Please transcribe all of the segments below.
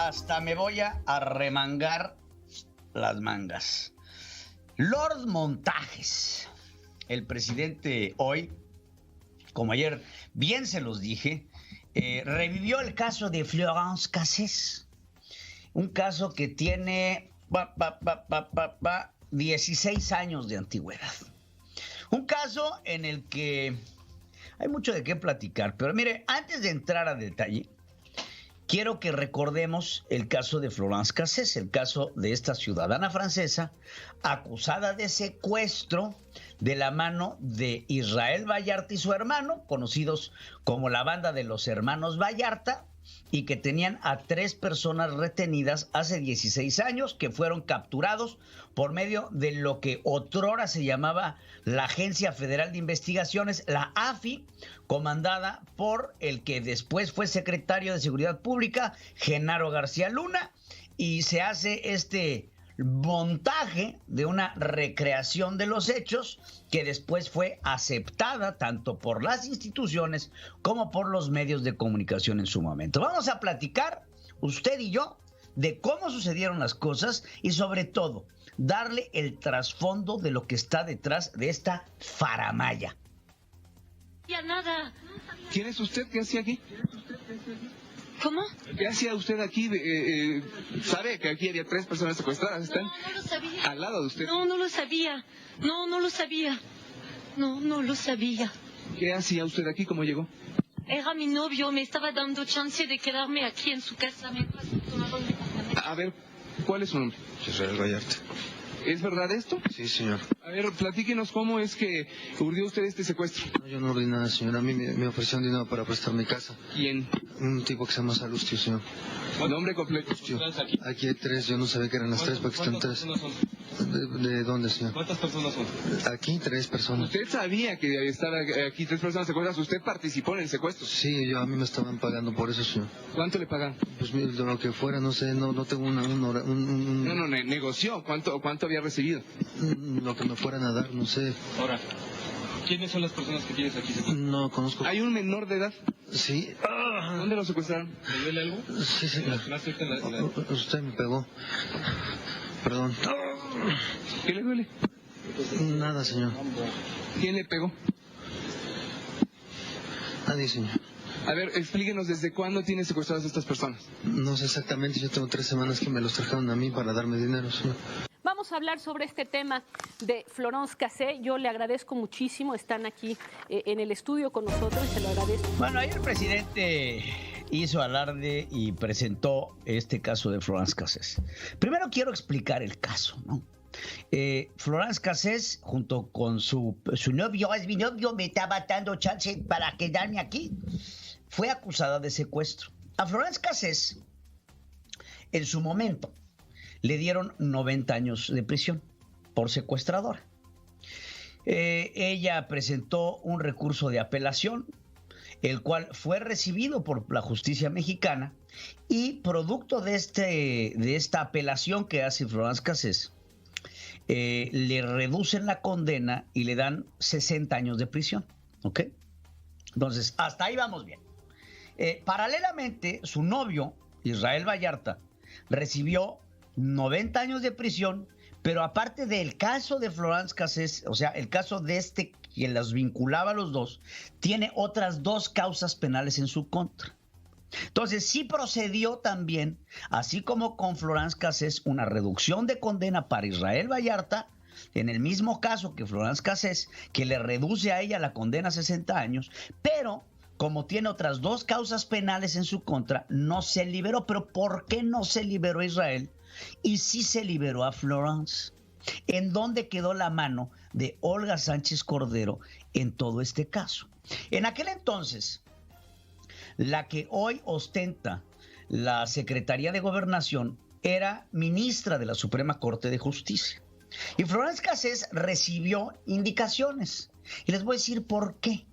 hasta me voy a arremangar las mangas. Lord Montajes, el presidente hoy, como ayer bien se los dije, revivió el caso de Florence Cassés, un caso que tiene 16 años de antigüedad. Un caso en el que hay mucho de qué platicar, pero mire, antes de entrar a detalle, quiero que recordemos el caso de Florence Cassés, el caso de esta ciudadana francesa acusada de secuestro de la mano de Israel Vallarta y su hermano, conocidos como la banda de los hermanos Vallarta, y que tenían a 3 personas retenidas hace 16 años que fueron capturados por medio de lo que otrora se llamaba la Agencia Federal de Investigaciones, la AFI, comandada por el que después fue secretario de Seguridad Pública, Genaro García Luna, y se hace este montaje de una recreación de los hechos que después fue aceptada tanto por las instituciones como por los medios de comunicación en su momento. Vamos a platicar, usted y yo, de cómo sucedieron las cosas y sobre todo darle el trasfondo de lo que está detrás de esta faramalla. Ya nada. ¿Quién es usted? ¿Qué hacía aquí? ¿Cómo? ¿Qué hacía usted aquí? ¿Sabe que aquí había 3 personas secuestradas? ¿Están No lo sabía. al lado de usted? No lo sabía. No lo sabía. No lo sabía. ¿Qué hacía usted aquí? ¿Cómo llegó? Era mi novio, me estaba dando chance de quedarme aquí en su casa mientras tomaban mi departamento. A ver, ¿cuál es su nombre? Israel Vallarta. ¿Es verdad esto? Sí, señor. A ver, platíquenos cómo es que urdió usted este secuestro. No, yo no ordí nada, señor. A mí me ofrecieron dinero para prestar mi casa. ¿Quién? Un tipo que se llama Salustio, señor. Nombre completo. Salustio. Aquí hay 3, yo no sabía que eran las 3 porque están 3. ¿De dónde, señor? ¿Cuántas personas son? Aquí 3 personas. ¿Usted sabía que estaban aquí 3 personas secuestradas? ¿Usted participó en el secuestro? Sí, a mí me estaban pagando por eso, señor. ¿Cuánto le pagan? Pues de lo que fuera, no sé, no tengo No, negoció. ¿Cuánto había recibido? Lo que me fueran a dar, no sé. Ahora, ¿quiénes son las personas que tienes aquí? No conozco. ¿Hay un menor de edad? Sí. ¿Dónde lo secuestraron? ¿Le duele algo? Sí, sí. Usted me pegó. Perdón. ¿Qué le duele? Nada, señor. ¿Quién le pegó? Nadie, señor. A ver, explíquenos desde cuándo tiene secuestradas a estas personas. No sé exactamente, yo tengo 3 semanas que me los trajeron a mí para darme dinero, señor. Vamos a hablar sobre este tema de Florence Cassés. Yo le agradezco muchísimo, están aquí en el estudio con nosotros y se lo agradezco. Bueno, ayer el presidente hizo alarde y presentó este caso de Florence Cassés. Primero quiero explicar el caso, ¿no? Florence Cassés, junto con su novio, es mi novio, me estaba dando chance para quedarme aquí, fue acusada de secuestro. A Florence Cassés, en su momento, le dieron 90 años de prisión por secuestradora. Ella presentó un recurso de apelación, el cual fue recibido por la justicia mexicana, y producto de esta apelación que hace Florence Cassés, le reducen la condena y le dan 60 años de prisión. ¿Ok? Entonces, hasta ahí vamos bien. Paralelamente, su novio, Israel Vallarta, recibió 90 años de prisión, pero aparte del caso de Florence Cassés, o sea, el caso de este que los vinculaba a los dos, tiene otras 2 causas penales en su contra. Entonces, sí procedió también, así como con Florence Cassés, una reducción de condena para Israel Vallarta, en el mismo caso que Florence Cassés, que le reduce a ella la condena a 60 años, pero como tiene otras 2 causas penales en su contra, no se liberó. ¿Pero por qué no se liberó a Israel? Y sí se liberó a Florence. ¿En dónde quedó la mano de Olga Sánchez Cordero en todo este caso? En aquel entonces, la que hoy ostenta la Secretaría de Gobernación era ministra de la Suprema Corte de Justicia. Y Florence Cassés recibió indicaciones. Y les voy a decir por qué.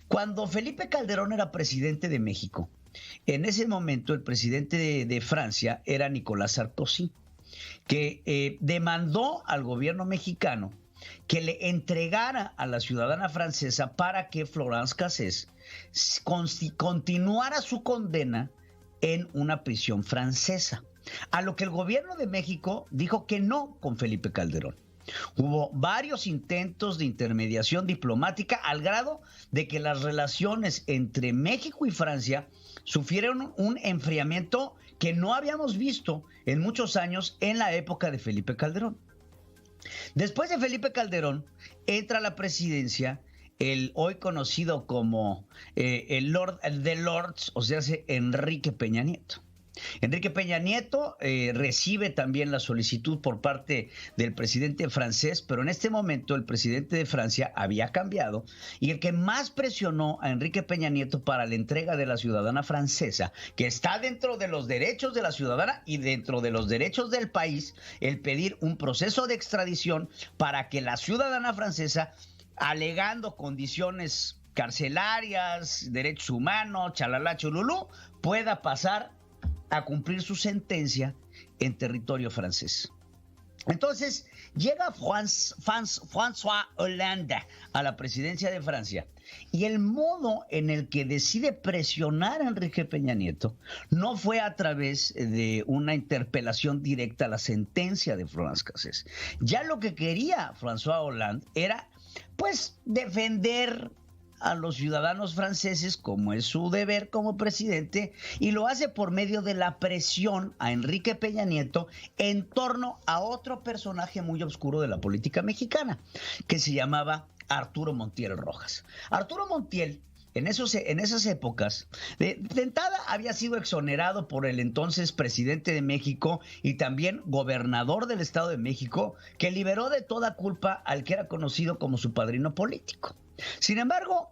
Cuando Felipe Calderón era presidente de México, en ese momento el presidente de Francia era Nicolás Sarkozy, que demandó al gobierno mexicano que le entregara a la ciudadana francesa para que Florence Cassés continuara su condena en una prisión francesa, a lo que el gobierno de México dijo que no con Felipe Calderón. Hubo varios intentos de intermediación diplomática al grado de que las relaciones entre México y Francia sufrieron un enfriamiento que no habíamos visto en muchos años en la época de Felipe Calderón. Después de Felipe Calderón entra a la presidencia el hoy conocido como el Lord de Lords, o sea, Enrique Peña Nieto. Enrique Peña Nieto recibe también la solicitud por parte del presidente francés, pero en este momento el presidente de Francia había cambiado y el que más presionó a Enrique Peña Nieto para la entrega de la ciudadana francesa, que está dentro de los derechos de la ciudadana y dentro de los derechos del país, el pedir un proceso de extradición para que la ciudadana francesa, alegando condiciones carcelarias, derechos humanos, chalala chululú, pueda pasar a cumplir su sentencia en territorio francés. Entonces llega François Hollande a la presidencia de Francia y el modo en el que decide presionar a Enrique Peña Nieto no fue a través de una interpelación directa a la sentencia de Florence Cassés. Ya lo que quería François Hollande era pues defender a los ciudadanos franceses, como es su deber como presidente, y lo hace por medio de la presión a Enrique Peña Nieto en torno a otro personaje muy oscuro de la política mexicana, que se llamaba Arturo Montiel Rojas. Arturo Montiel, en esas épocas, de entrada había sido exonerado por el entonces presidente de México y también gobernador del Estado de México, que liberó de toda culpa al que era conocido como su padrino político. Sin embargo,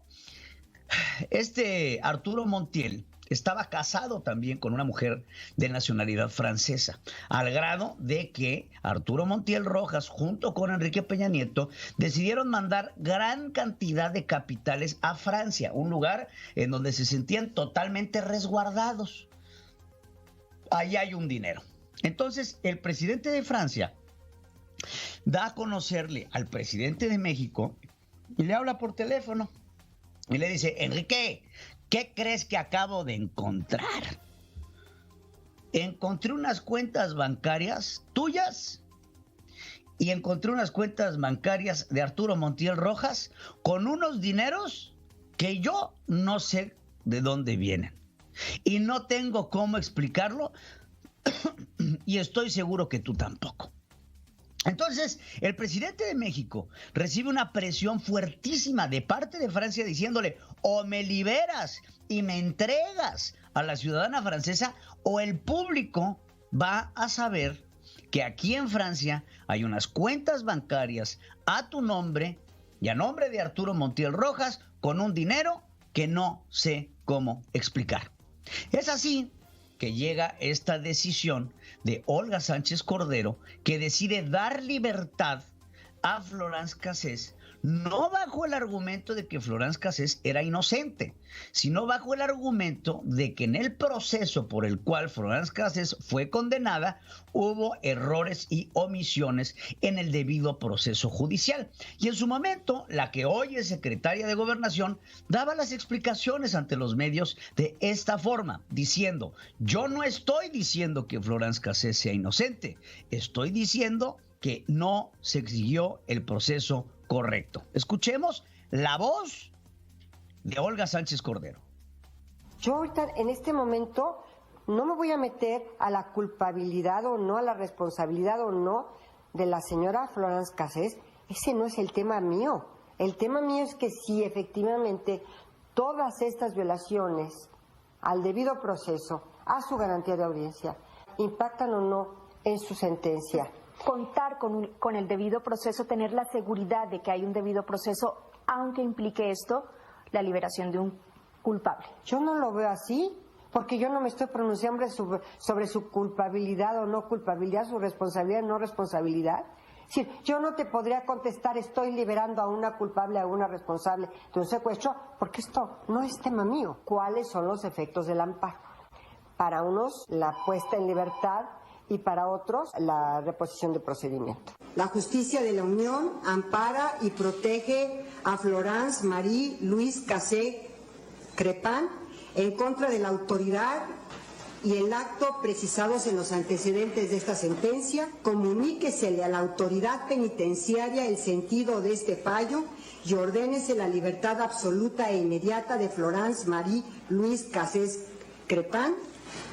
Arturo Montiel estaba casado también con una mujer de nacionalidad francesa, al grado de que Arturo Montiel Rojas, junto con Enrique Peña Nieto, decidieron mandar gran cantidad de capitales a Francia, un lugar en donde se sentían totalmente resguardados. Ahí hay un dinero. Entonces, el presidente de Francia da a conocerle al presidente de México y le habla por teléfono y le dice: Enrique, ¿qué crees que acabo de encontrar? Encontré unas cuentas bancarias tuyas y encontré unas cuentas bancarias de Arturo Montiel Rojas con unos dineros que yo no sé de dónde vienen y no tengo cómo explicarlo y estoy seguro que tú tampoco. Entonces, el presidente de México recibe una presión fuertísima de parte de Francia diciéndole: o me liberas y me entregas a la ciudadana francesa, o el público va a saber que aquí en Francia hay unas cuentas bancarias a tu nombre y a nombre de Arturo Montiel Rojas con un dinero que no sé cómo explicar. Es así que llega esta decisión de Olga Sánchez Cordero, que decide dar libertad a Florence Cassés, no bajo el argumento de que Florence Cassés era inocente, sino bajo el argumento de que en el proceso por el cual Florence Cassés fue condenada hubo errores y omisiones en el debido proceso judicial. Y en su momento, la que hoy es secretaria de Gobernación daba las explicaciones ante los medios de esta forma, diciendo: yo no estoy diciendo que Florence Cassés sea inocente, estoy diciendo que no se siguió el proceso correcto. Escuchemos la voz de Olga Sánchez Cordero. Yo ahorita, en este momento, no me voy a meter a la culpabilidad o no, a la responsabilidad o no de la señora Florence Cassés. Ese no es el tema mío. El tema mío es que si efectivamente todas estas violaciones al debido proceso, a su garantía de audiencia, impactan o no en su sentencia. Contar con el debido proceso, tener la seguridad de que hay un debido proceso, aunque implique esto la liberación de un culpable. Yo no lo veo así, porque yo no me estoy pronunciando sobre su culpabilidad o no culpabilidad, su responsabilidad o no responsabilidad. Es decir, yo no te podría contestar: estoy liberando a una culpable, a una responsable de un secuestro, porque esto no es tema mío. ¿Cuáles son los efectos del amparo? Para unos, la puesta en libertad, y para otros, la reposición de procedimiento. La justicia de la Unión ampara y protege a Florence Marie Louise Cassés Crespin en contra de la autoridad y el acto precisados en los antecedentes de esta sentencia, comuníquesele a la autoridad penitenciaria el sentido de este fallo y ordénese la libertad absoluta e inmediata de Florence Marie Louise Cassés Crepin.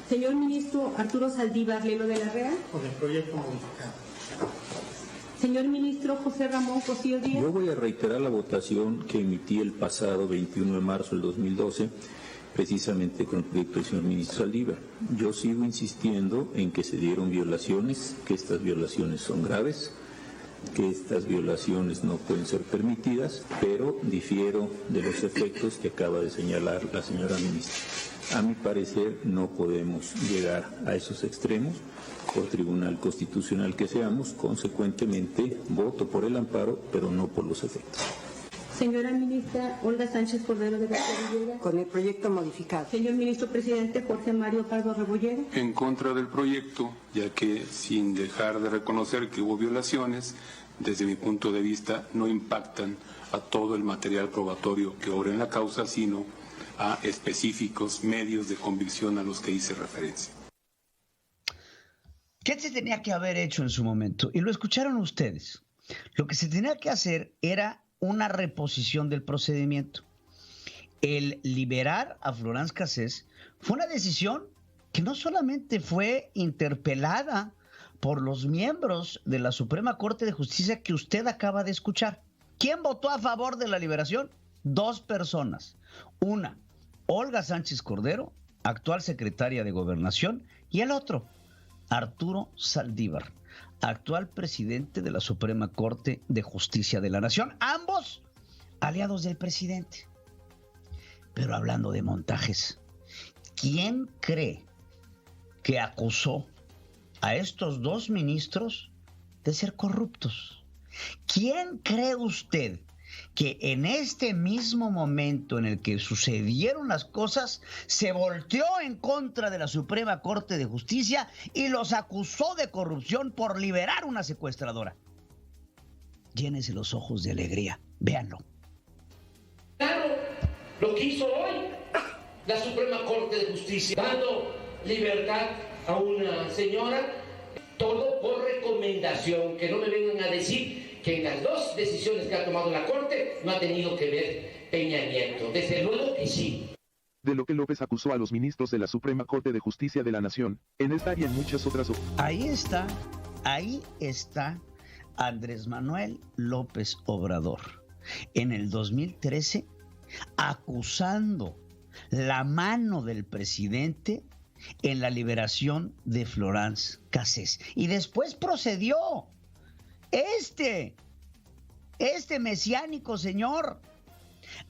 Señor ministro Arturo Saldívar Lelo de la Rea. Con el proyecto modificado. Señor ministro José Ramón Cosío Díaz. Yo voy a reiterar la votación que emití el pasado 21 de marzo del 2012, precisamente con el proyecto del señor ministro Saldívar. Yo sigo insistiendo en que se dieron violaciones, que estas violaciones son graves, que estas violaciones no pueden ser permitidas, pero difiero de los efectos que acaba de señalar la señora ministra. A mi parecer no podemos llegar a esos extremos, por tribunal constitucional que seamos, consecuentemente voto por el amparo, pero no por los efectos. Señora ministra Olga Sánchez Cordero de García Villegas. Con el proyecto modificado. Señor ministro presidente Jorge Mario Pardo Rebolledo. En contra del proyecto, ya que sin dejar de reconocer que hubo violaciones, desde mi punto de vista no impactan a todo el material probatorio que obra en la causa, sino a específicos medios de convicción a los que hice referencia. ¿Qué se tenía que haber hecho en su momento? Y lo escucharon ustedes. Lo que se tenía que hacer era una reposición del procedimiento. El liberar a Florence Cassés fue una decisión que no solamente fue interpelada por los miembros de la Suprema Corte de Justicia que usted acaba de escuchar. ¿Quién votó a favor de la liberación? 2 personas. Una, Olga Sánchez Cordero, actual secretaria de Gobernación, y el otro, Arturo Saldívar, actual presidente de la Suprema Corte de Justicia de la Nación, ambos aliados del presidente. Pero hablando de montajes, ¿quién cree que acusó a estos 2 ministros de ser corruptos? ¿Quién cree usted que en este mismo momento en el que sucedieron las cosas, se volteó en contra de la Suprema Corte de Justicia y los acusó de corrupción por liberar una secuestradora? Llénese los ojos de alegría, véanlo. Claro, lo que hizo hoy la Suprema Corte de Justicia, dando libertad a una señora, todo por recomendación, que no me vengan a decir que en las 2 decisiones que ha tomado la Corte no ha tenido que ver Peña Nieto. Desde luego que sí. De lo que López acusó a los ministros de la Suprema Corte de Justicia de la Nación, en esta y en muchas otras... Ahí está Andrés Manuel López Obrador, en el 2013, acusando la mano del presidente en la liberación de Florence Cassés. Y después procedió este mesiánico señor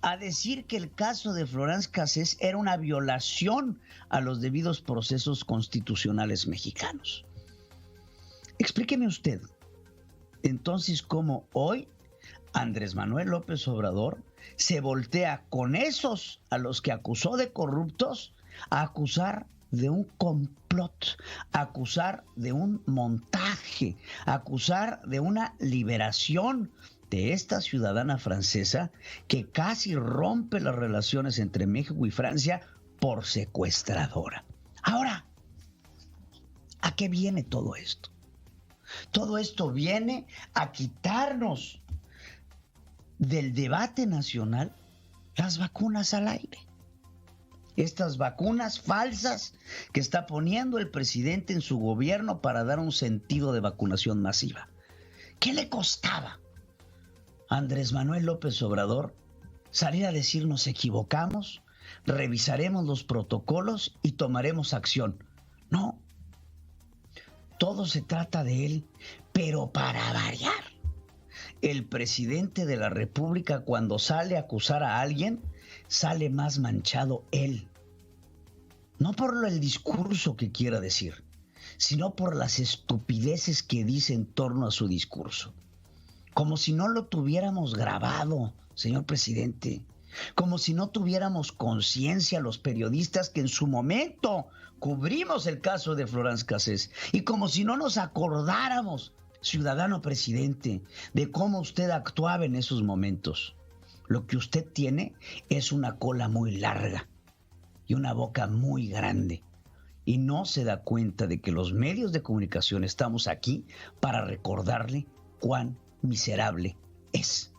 a decir que el caso de Florence Cassés era una violación a los debidos procesos constitucionales mexicanos. Explíqueme usted, entonces, cómo hoy Andrés Manuel López Obrador se voltea con esos a los que acusó de corruptos a acusar de un complot, acusar de un montaje, acusar de una liberación de esta ciudadana francesa que casi rompe las relaciones entre México y Francia por secuestradora. Ahora, ¿a qué viene todo esto? Todo esto viene a quitarnos del debate nacional las vacunas al aire. Estas vacunas falsas que está poniendo el presidente en su gobierno para dar un sentido de vacunación masiva. ¿Qué le costaba a Andrés Manuel López Obrador salir a decir nos equivocamos, revisaremos los protocolos y tomaremos acción? No, todo se trata de él, pero para variar. El presidente de la República, cuando sale a acusar a alguien, sale más manchado él. No por el discurso que quiera decir, sino por las estupideces que dice en torno a su discurso. Como si no lo tuviéramos grabado, señor presidente. Como si no tuviéramos conciencia los periodistas que en su momento cubrimos el caso de Florence Cassés. Y como si no nos acordáramos, ciudadano presidente, de cómo usted actuaba en esos momentos. Lo que usted tiene es una cola muy larga y una boca muy grande. y no se da cuenta de que los medios de comunicación estamos aquí para recordarle cuán miserable es.